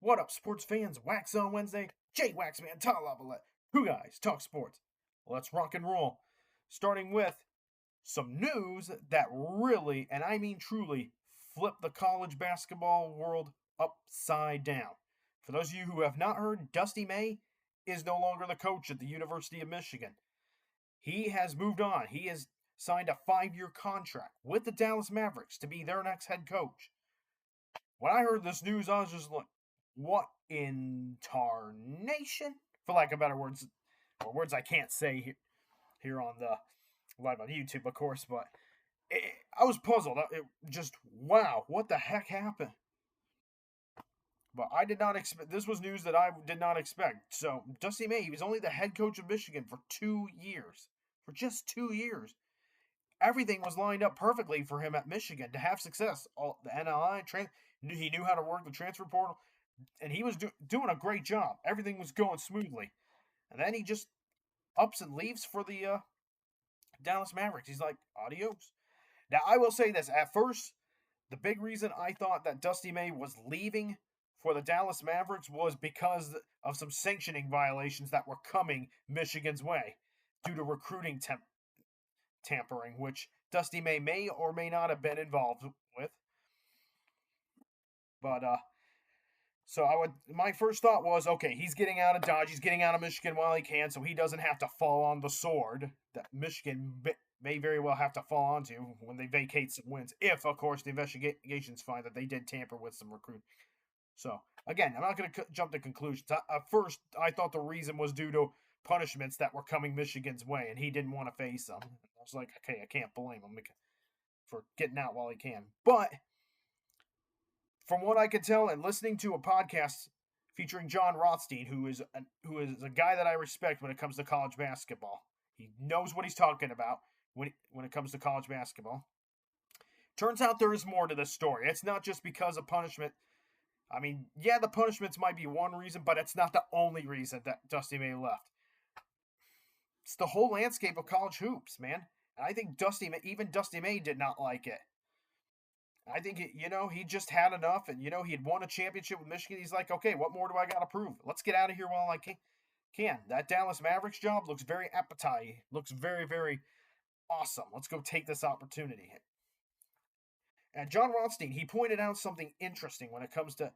What up, sports fans? Waxon Wednesday, Waxman, Talabalet. Who guys talk sports? Let's rock and roll. Starting with some news that really, and I mean truly, flipped the college basketball world upside down. For those of you who have not heard, Dusty May is no longer the coach at the University of Michigan. He has moved on. He has signed a 5-year contract with the Dallas Mavericks to be their next head coach. When I heard this news, I was just like, what in tarnation? For lack of better words, or words I can't say here on the live on YouTube, of course, but I was puzzled. It just, wow, what the heck happened? But I did not expect, this was news that I did not expect. So, Dusty May, he was only the head coach of Michigan for 2 years. For just 2 years. Everything was lined up perfectly for him at Michigan to have success. All the NLI, he knew how to work the transfer portal, and he was doing a great job. Everything was going smoothly. And then he just ups and leaves for the Dallas Mavericks. He's like, adios. Now, I will say this. At first, the big reason I thought that Dusty May was leaving for the Dallas Mavericks was because of some sanctioning violations that were coming Michigan's way due to recruiting tampering, which Dusty may or may not have been involved with. But so my first thought was, okay, he's getting out of Dodge, he's getting out of Michigan while he can, so he doesn't have to fall on the sword that Michigan may very well have to fall onto when they vacate some wins, if, of course, the investigations find that they did tamper with some recruiting. So, again, I'm not going to jump to conclusions. At first, I thought the reason was due to punishments that were coming Michigan's way, and he didn't want to face them. I was like, okay, I can't blame him for getting out while he can. But from what I could tell, and listening to a podcast featuring John Rothstein, who is a guy that I respect when it comes to college basketball, he knows what he's talking about when it comes to college basketball. Turns out there is more to this story. It's not just because of punishment. I mean, yeah, the punishments might be one reason, but it's not the only reason that Dusty May left. It's the whole landscape of college hoops, man. And I think even Dusty May did not like it. I think, he just had enough, and, he had won a championship with Michigan. He's like, okay, what more do I got to prove? Let's get out of here while I can. That Dallas Mavericks job looks very appetizing. Looks very, very awesome. Let's go take this opportunity. And John Rothstein, he pointed out something interesting when it comes to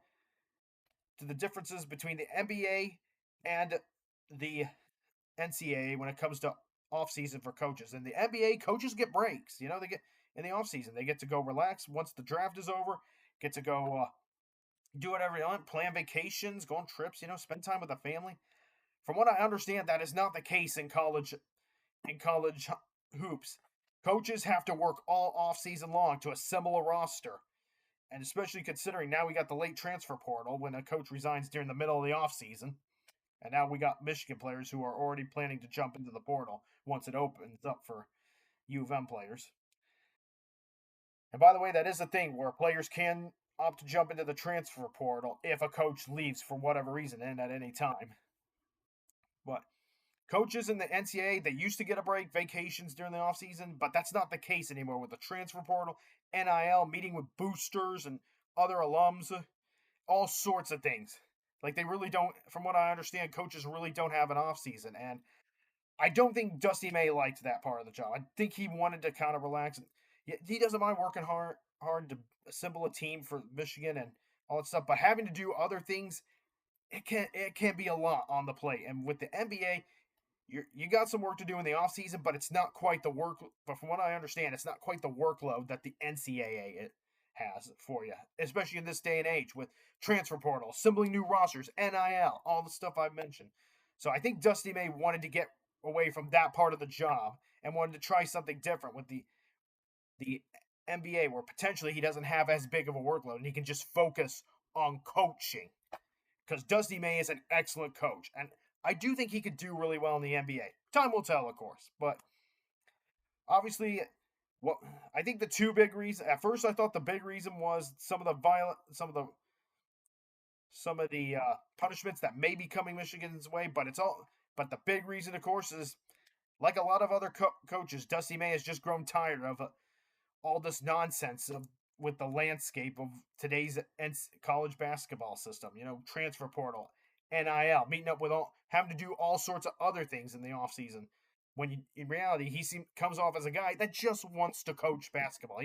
the differences between the NBA and the NCAA when it comes to offseason for coaches. In the NBA, coaches get breaks. They get in the offseason. They get to go relax once the draft is over, get to go do whatever they want, plan vacations, go on trips, spend time with the family. From what I understand, that is not the case in college hoops. Coaches have to work all offseason long to assemble a roster. And especially considering now we got the late transfer portal when a coach resigns during the middle of the offseason. And now we got Michigan players who are already planning to jump into the portal once it opens up for U of M players. And by the way, that is a thing where players can opt to jump into the transfer portal if a coach leaves for whatever reason and at any time. But coaches in the NCAA, they used to get a break, vacations during the offseason, but that's not the case anymore with the transfer portal, NIL, meeting with boosters and other alums, all sorts of things. Like, they really don't, from what I understand, coaches really don't have an offseason. And I don't think Dusty May liked that part of the job. I think he wanted to kind of relax. He doesn't mind working hard to assemble a team for Michigan and all that stuff, but having to do other things, it can be a lot on the plate. And with the NBA, you got some work to do in the offseason, but it's not quite the work. But from what I understand, it's not quite the workload that the NCAA has for you, especially in this day and age with transfer portal, assembling new rosters, NIL, all the stuff I've mentioned. So I think Dusty May wanted to get away from that part of the job and wanted to try something different with the NBA, where potentially he doesn't have as big of a workload and he can just focus on coaching. Because Dusty May is an excellent coach, and I do think he could do really well in the NBA. Time will tell, of course, but obviously, I think the two big reasons. At first, I thought the big reason was some of the punishments that may be coming Michigan's way. But the big reason, of course, is like a lot of other coaches, Dusty May has just grown tired of all this nonsense of with the landscape of today's college basketball system. Transfer portal, NIL, meeting up with having to do all sorts of other things in the offseason. When in reality, comes off as a guy that just wants to coach basketball.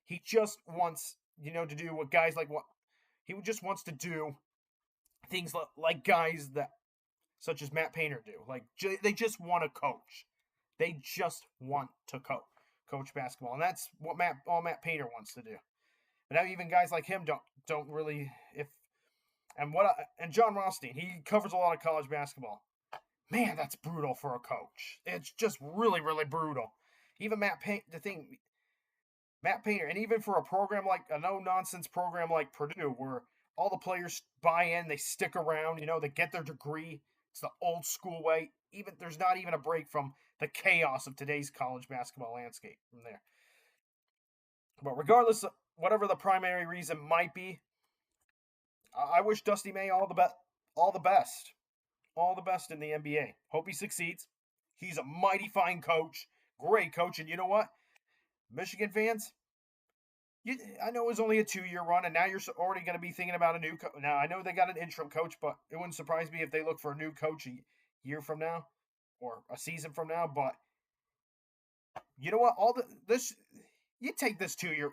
He just wants to do what guys like what he just wants to do things like guys that such as Matt Painter do. Like they just want to coach. They just want to coach basketball, and that's what Matt Painter wants to do. But now even guys like him don't really and John Rothstein, he covers a lot of college basketball. Man, that's brutal for a coach. It's just really, really brutal. Even Matt Painter, and even for a program like a no-nonsense program like Purdue, where all the players buy in, they stick around, they get their degree. It's the old school way. There's not even a break from the chaos of today's college basketball landscape from there. But regardless of whatever the primary reason might be, I wish Dusty May all the best. All the best in the NBA. Hope he succeeds. He's a mighty fine coach. Great coach. And you know what? Michigan fans, I know it was only a 2-year run, and now you're already going to be thinking about a new coach. Now, I know they got an interim coach, but it wouldn't surprise me if they look for a new coach a year from now or a season from now. But you know what? You take this 2-year.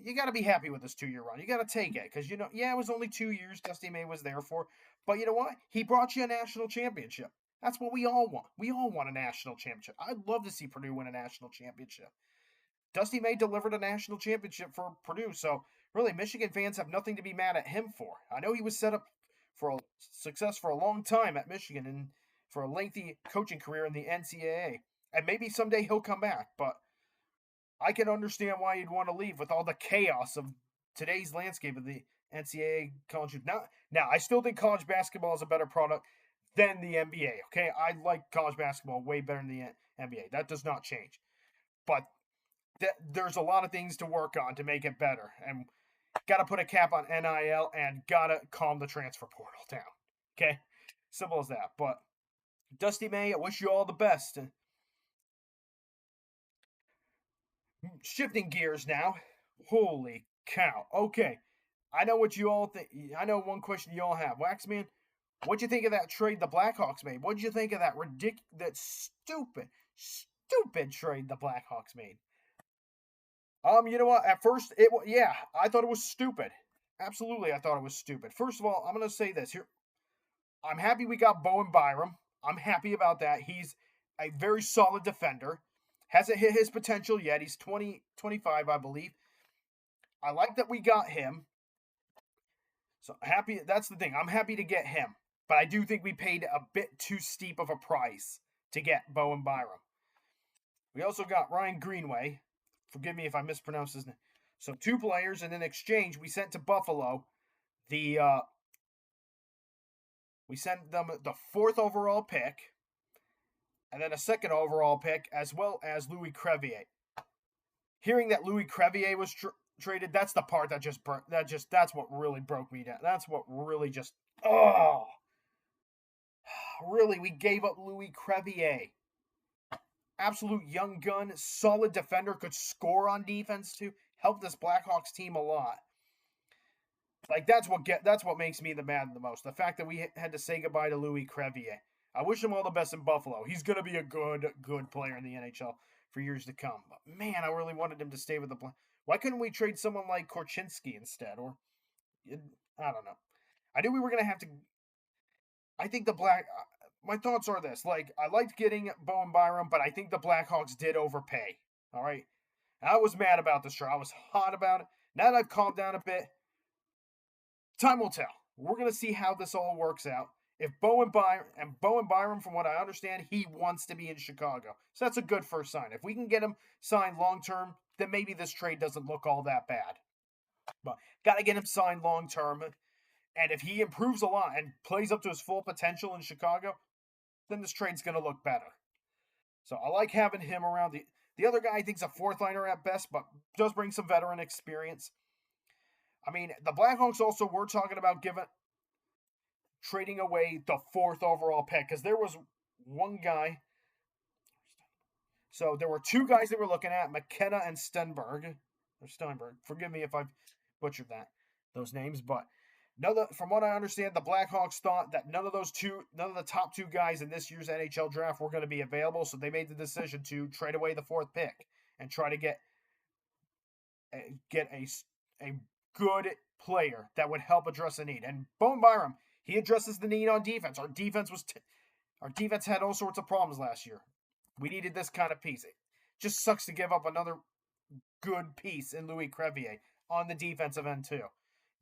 You got to be happy with this 2-year run. You got to take it because it was only 2 years Dusty May was there for. But you know what? He brought you a national championship. That's what we all want. We all want a national championship. I'd love to see Purdue win a national championship. Dusty May delivered a national championship for Purdue, so really Michigan fans have nothing to be mad at him for. I know he was set up for success for a long time at Michigan and for a lengthy coaching career in the NCAA, and maybe someday he'll come back, but I can understand why you'd want to leave with all the chaos of today's landscape of the NCAA college. Now, I still think college basketball is a better product than the NBA, okay? I like college basketball way better than the NBA. That does not change. But there's a lot of things to work on to make it better. And got to put a cap on NIL and got to calm the transfer portal down, okay? Simple as that. But Dusty May, I wish you all the best. Shifting gears now. Holy cow. Okay. I know what you all think. I know one question you all have. Waxman, what'd you think of that trade the Blackhawks made? What'd you think of that stupid trade the Blackhawks made? You know what? At first, I thought it was stupid. Absolutely, I thought it was stupid. First of all, I'm going to say this here. I'm happy we got Bowen Byram. I'm happy about that. He's a very solid defender. Hasn't hit his potential yet. He's 25, I believe. I like that we got him. So happy. That's the thing. I'm happy to get him. But I do think we paid a bit too steep of a price to get Bowen Byram. We also got Ryan Greenway. Forgive me if I mispronounce his name. So 2 players, and in exchange, we sent to Buffalo we sent them the 4th overall pick, and then a 2nd overall pick, as well as Louis Crevier. Hearing that Louis Crevier was traded, that's the part that's what really broke me down. That's what really just, really, we gave up Louis Crevier. Absolute young gun, solid defender, could score on defense too. Helped this Blackhawks team a lot. Like that's what makes me mad the most. The fact that we had to say goodbye to Louis Crevier. I wish him all the best in Buffalo. He's gonna be a good player in the NHL for years to come. But man, I really wanted him to stay with the Blackhawks. Why couldn't we trade someone like Korchinski instead? Or I don't know. I knew we were gonna have to. I think my thoughts are this. Like, I liked getting Bowen Byram, but I think the Blackhawks did overpay. All right? And I was mad about this trade. I was hot about it. Now that I've calmed down a bit, time will tell. We're going to see how this all works out. If Bowen Byram, from what I understand, he wants to be in Chicago. So that's a good first sign. If we can get him signed long-term, then maybe this trade doesn't look all that bad. But got to get him signed long-term. And if he improves a lot and plays up to his full potential in Chicago, then this trade's going to look better. So I like having him around. The other guy I think's a 4th liner at best, but does bring some veteran experience. I mean, the Blackhawks also were talking about trading away the 4th overall pick because there was one guy. So there were 2 guys they were looking at, McKenna and Stenberg. or Steinberg. Forgive me if I've butchered those names, but from what I understand, the Blackhawks thought that none of the top two guys in this year's NHL draft were going to be available, so they made the decision to trade away the fourth pick and try to get a good player that would help address a need. And Bowen Byram, he addresses the need on defense. Our defense had all sorts of problems last year. We needed this kind of piece. It just sucks to give up another good piece in Louis Crevier on the defensive end too.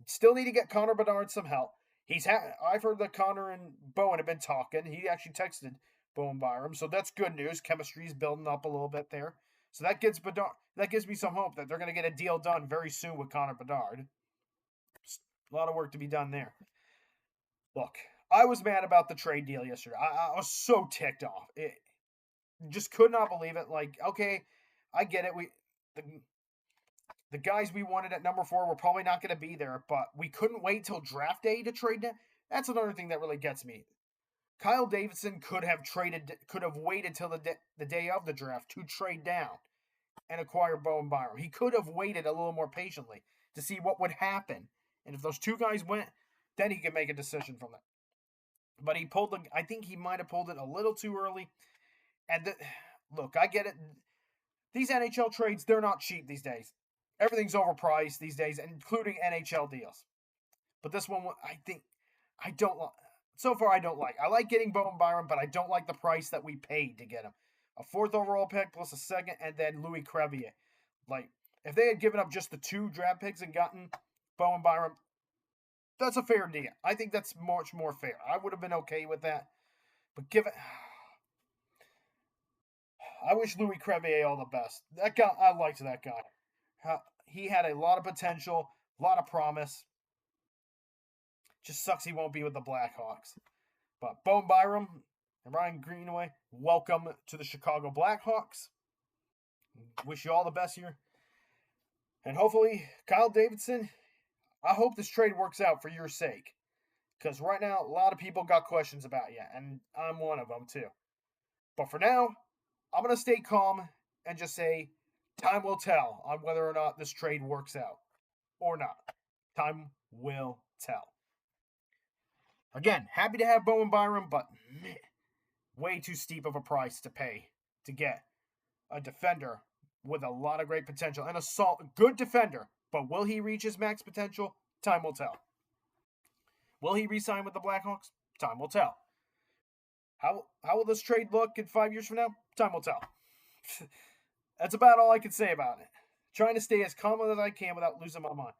Still need to get Connor Bedard some help. I've heard that Connor and Bowen have been talking. He actually texted Bowen Byram, so that's good news. Chemistry's building up a little bit there. So that gives me some hope that they're going to get a deal done very soon with Connor Bedard. A lot of work to be done there. Look, I was mad about the trade deal yesterday. I was so ticked off. Just could not believe it. Like, okay, I get it. The guys we wanted at number 4 were probably not going to be there, but we couldn't wait till draft day to trade them. That's another thing that really gets me. Kyle Davidson could have waited till the day of the draft to trade down and acquire Bowen Byram. He could have waited a little more patiently to see what would happen. And if those two guys went, then he could make a decision from it. But I think he might have pulled it a little too early. And look, I get it. These NHL trades, they're not cheap these days. Everything's overpriced these days, including NHL deals. But this one, I don't like. So far, I don't like. I like getting Bowen Byram, but I don't like the price that we paid to get him. A 4th overall pick plus a 2nd, and then Louis Crevier. Like, if they had given up just the 2 draft picks and gotten Bowen Byram, that's a fair deal. I think that's much more fair. I would have been okay with that. But I wish Louis Crevier all the best. That guy, I liked that guy. He had a lot of potential, a lot of promise. Just sucks he won't be with the Blackhawks. But Bowen Byram and Ryan Greenaway, welcome to the Chicago Blackhawks. Wish you all the best here. And hopefully, Kyle Davidson, I hope this trade works out for your sake. Because right now, a lot of people got questions about you, and I'm one of them too. But for now, I'm going to stay calm and just say time will tell on whether or not this trade works out or not. Time will tell. Again, happy to have Bowen Byram, but way too steep of a price to pay to get a defender with a lot of great potential and a good defender. But will he reach his max potential? Time will tell. Will he re-sign with the Blackhawks? Time will tell. How will this trade look in 5 years from now? Time will tell. That's about all I can say about it. Trying to stay as calm as I can without losing my mind.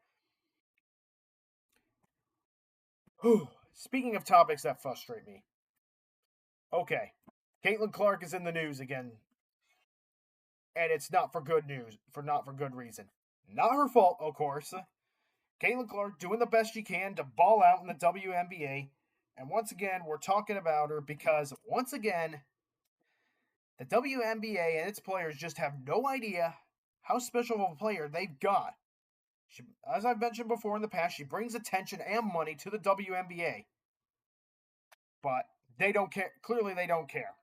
Speaking of topics that frustrate me. Okay, Caitlin Clark is in the news again. And it's not for good reason. Not her fault, of course. Caitlin Clark doing the best she can to ball out in the WNBA. And once again, we're talking about her because, once again, the WNBA and its players just have no idea how special of a player they've got. As I've mentioned before in the past, she brings attention and money to the WNBA. But they don't care. Clearly, they don't care.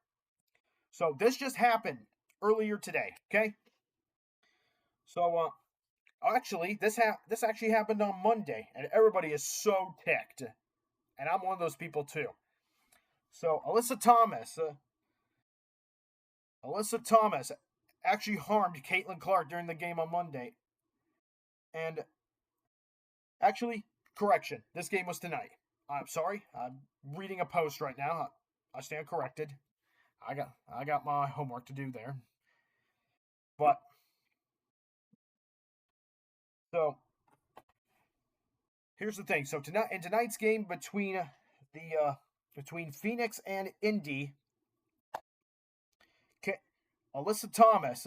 So this just happened earlier today, okay? So, actually, this actually happened on Monday, and everybody is so ticked. And I'm one of those people, too. So, Alyssa Thomas actually harmed Caitlin Clark during the game on Monday. And actually, correction, this game was tonight. I'm sorry, I'm reading a post right now. I stand corrected. I got my homework to do there. But so here's the thing. So tonight's game between Phoenix and Indy, Alyssa Thomas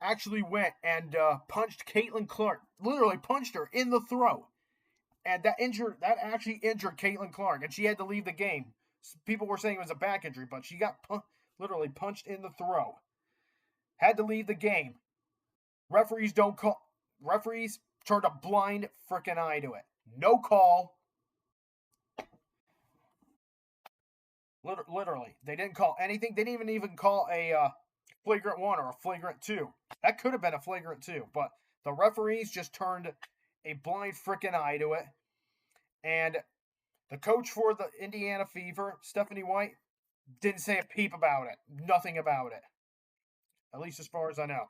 actually went and punched Caitlin Clark. Literally punched her in the throat. And that actually injured Caitlin Clark, and she had to leave the game. People were saying it was a back injury, but she got literally punched in the throat. Had to leave the game. Referees turned a blind frickin' eye to it. No call. Literally, they didn't call anything. They didn't even call a flagrant 1 or a flagrant 2. That could have been a flagrant 2, but The referees just turned a blind frickin' eye to it. And the coach for the Indiana Fever, Stephanie White, didn't say a peep about it. Nothing about it. At least as far as I know.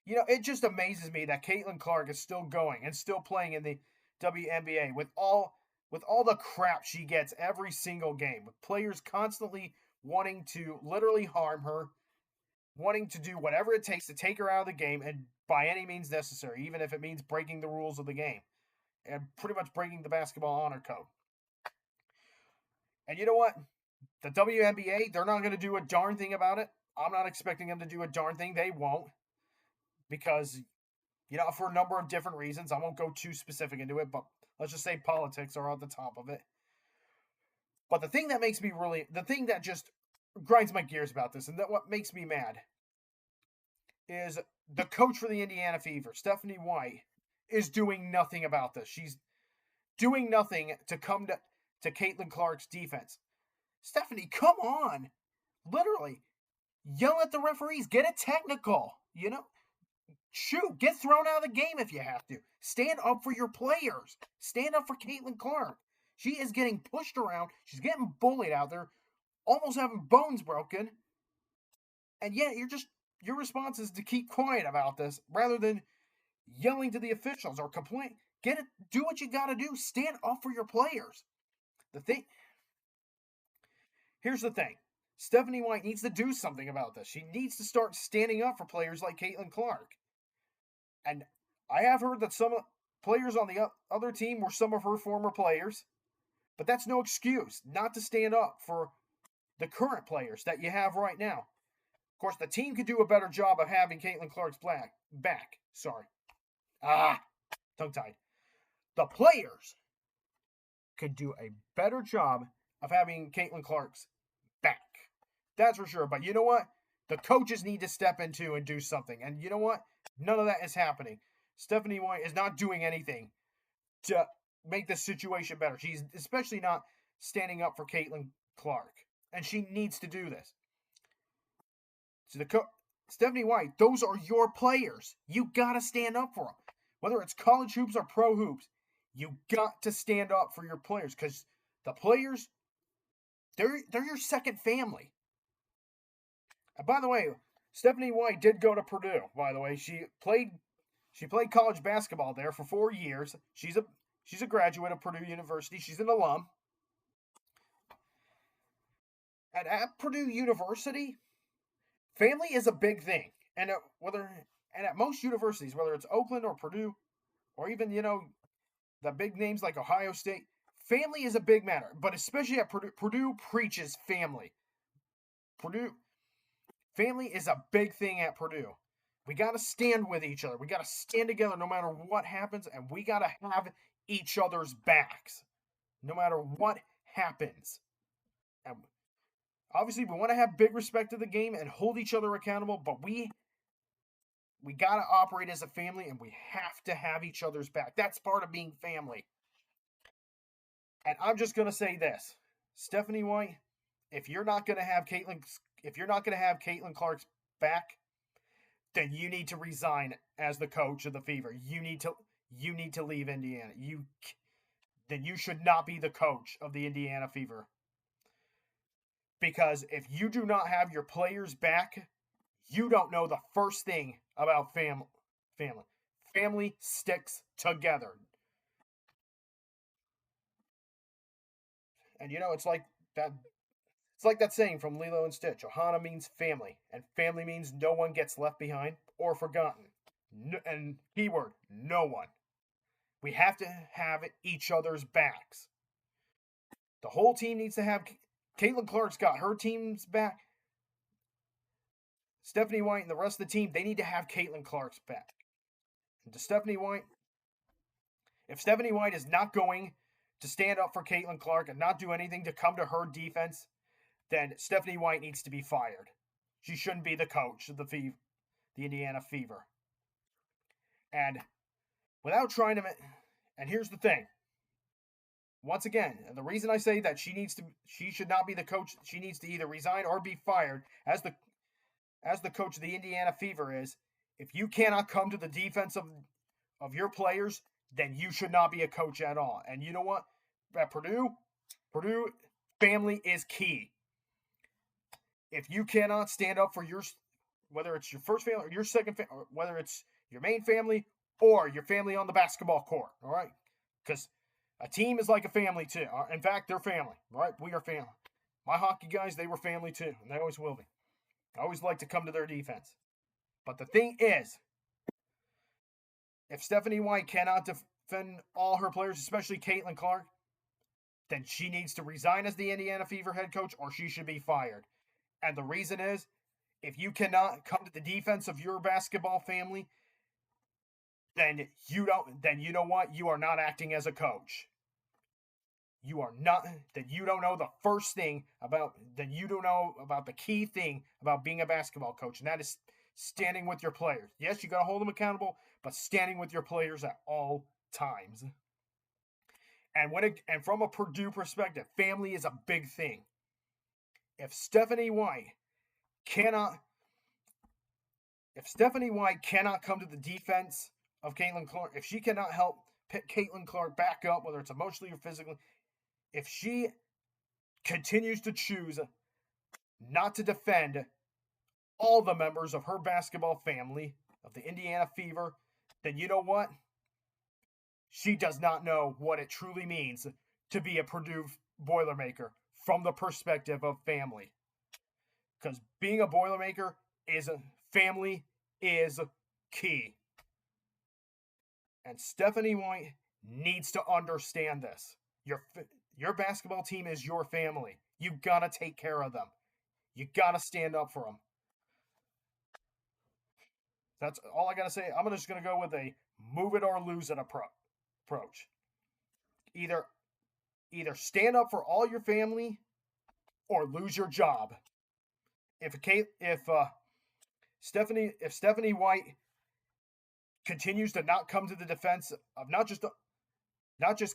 You know, it just amazes me that Caitlin Clark is still going and still playing in the WNBA with all the crap she gets every single game, with players constantly wanting to literally harm her, wanting to do whatever it takes to take her out of the game and by any means necessary, even if it means breaking the rules of the game and pretty much breaking the basketball honor code. And you know what? The WNBA, they're not going to do a darn thing about it. I'm not expecting them to do a darn thing. They won't. Because, you know, for a number of different reasons. I won't go too specific into it, but let's just say politics are at the top of it. But the thing that just grinds my gears about this, and that what makes me mad, is the coach for the Indiana Fever, Stephanie White, is doing nothing about this. She's doing nothing to come to Caitlin Clark's defense. Stephanie, come on. Literally, yell at the referees. Get it technical, you know? Shoot, get thrown out of the game if you have to. Stand up for your players. Stand up for Caitlin Clark. She is getting pushed around. She's getting bullied out there, almost having bones broken. And yet, your response is to keep quiet about this rather than yelling to the officials or complain. Do what you got to do. Stand up for your players. Here's the thing. Stephanie White needs to do something about this. She needs to start standing up for players like Caitlin Clark. And I have heard that some players on the other team were some of her former players, but that's no excuse not to stand up for the current players that you have right now. Of course, the team could do a better job of having Caitlin Clark's back. Sorry. Tongue-tied. The players could do a better job of having Caitlin Clark's back. That's for sure. But you know what? The coaches need to step into and do something. And you know what? None of that is happening. Stephanie White is not doing anything to make the situation better. She's especially not standing up for Caitlin Clark. And she needs to do this. So Stephanie White, those are your players. You got to stand up for them. Whether it's college hoops or pro hoops, you got to stand up for your players because the players, they're your second family. And by the way, Stephanie White did go to Purdue, by the way. She played college basketball there for 4 years. She's a graduate of Purdue University. She's an alum. And at Purdue University, family is a big thing. And at most universities, whether it's Oakland or Purdue, or even, you know, the big names like Ohio State, family is a big matter. But especially at Purdue, Purdue preaches family. Family is a big thing at Purdue. We got to stand with each other. We got to stand together no matter what happens, and we got to have each other's backs no matter what happens. And obviously, we want to have big respect of the game and hold each other accountable, but we got to operate as a family, and we have to have each other's back. That's part of being family. And I'm just going to say this. Stephanie White, if you're not going to have Caitlin Clark's back, then you need to resign as the coach of the Fever. You need to leave Indiana. Then you should not be the coach of the Indiana Fever. Because if you do not have your players back, you don't know the first thing about family. Family sticks together. And you know, it's like that saying from Lilo and Stitch. Ohana means family, and family means no one gets left behind or forgotten. And keyword, no one. We have to have each other's backs. The whole team needs to have. Caitlin Clark's got her team's back. Stephanie White and the rest of the team, they need to have Caitlin Clark's back. And to Stephanie White, if Stephanie White is not going to stand up for Caitlin Clark and not do anything to come to her defense, then Stephanie White needs to be fired. She shouldn't be the coach of the Indiana Fever. And without trying to, and here's the thing. Once again, the reason I say that she should not be the coach, she needs to either resign or be fired as the as the coach of the Indiana Fever is, if you cannot come to the defense of your players, then you should not be a coach at all. And you know what? At Purdue, family is key. If you cannot stand up for whether it's your first family or your second family, or whether it's your main family or your family on the basketball court, all right? Because a team is like a family too. In fact, they're family, all right? We are family. My hockey guys, they were family too, and they always will be. I always like to come to their defense. But the thing is, if Stephanie White cannot defend all her players, especially Caitlin Clark, then she needs to resign as the Indiana Fever head coach or she should be fired. And the reason is, if you cannot come to the defense of your basketball family, then you know what? You are not acting as a coach. You are not, that you don't know the first thing about, that you don't know about the key thing about being a basketball coach, and that is standing with your players. Yes, you got to hold them accountable, but standing with your players at all times. And from a Purdue perspective, family is a big thing. If Stephanie White cannot come to the defense of Caitlin Clark, if she cannot help pick Caitlin Clark back up, whether it's emotionally or physically, if she continues to choose not to defend all the members of her basketball family, of the Indiana Fever, then you know what? She does not know what it truly means to be a Purdue Boilermaker from the perspective of family. Because being a Boilermaker family is key. And Stephanie White needs to understand this. Your basketball team is your family. You gotta take care of them. You gotta stand up for them. That's all I gotta say. I'm just gonna go with a move it or lose it approach. Either stand up for all your family or lose your job. If Stephanie White continues to not come to the defense of not just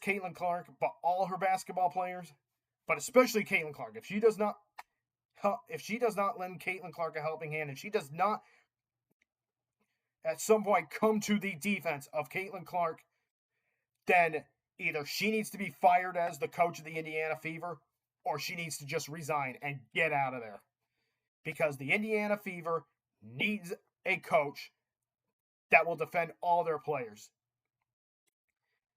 Caitlin Clark, but all her basketball players, but especially Caitlin Clark, if she does not lend Caitlin Clark a helping hand, and she does not at some point come to the defense of Caitlin Clark, then either she needs to be fired as the coach of the Indiana Fever, or she needs to just resign and get out of there. Because the Indiana Fever needs a coach that will defend all their players.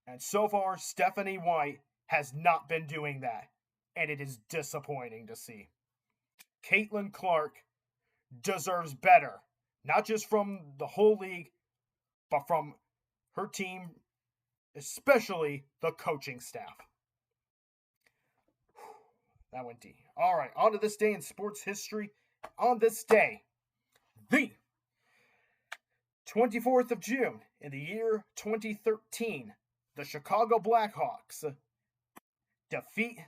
And so far, Stephanie White has not been doing that. And it is disappointing to see. Caitlin Clark deserves better. Not just from the whole league, but from her team, especially the coaching staff. That went deep. All right, on to this day in sports history. On this day, the 24th of June in the year 2013, the Chicago Blackhawks defeat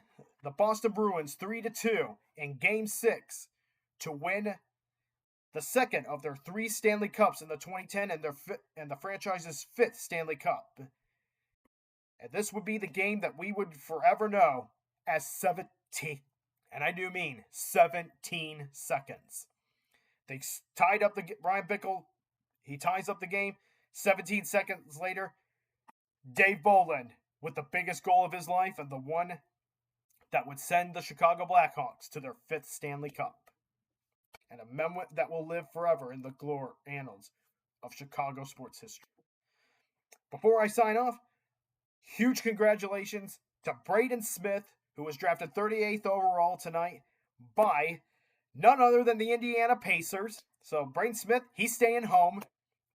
the Boston Bruins 3-2 in Game 6 to win the second of their 3 Stanley Cups in the 2010 and the franchise's 5th Stanley Cup. And this would be the game that we would forever know as 17, and I do mean 17 seconds. They tied up Brian Bickle. He ties up the game. 17 seconds later, Dave Bolland with the biggest goal of his life and the one that would send the Chicago Blackhawks to their 5th Stanley Cup. And a memoir that will live forever in the glory annals of Chicago sports history. Before I sign off, huge congratulations to Braden Smith, who was drafted 38th overall tonight by none other than the Indiana Pacers. So Braden Smith, he's staying home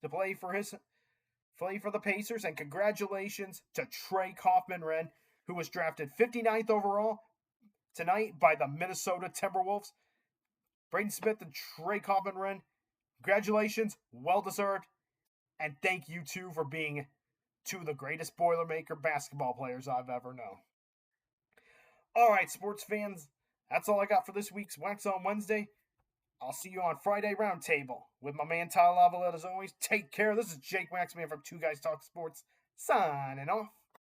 to play for the Pacers. And congratulations to Trey Kaufman-Wren, who was drafted 59th overall tonight by the Minnesota Timberwolves. Braden Smith and Trey Kaufman-Wren, congratulations, well deserved. And thank you two for being two of the greatest Boilermaker basketball players I've ever known. All right, sports fans, that's all I got for this week's Waxon Wednesday. I'll see you on Friday Roundtable with my man Tyler Lavalette as always. Take care. This is Jake Waxman from Two Guys Talk Sports, signing off.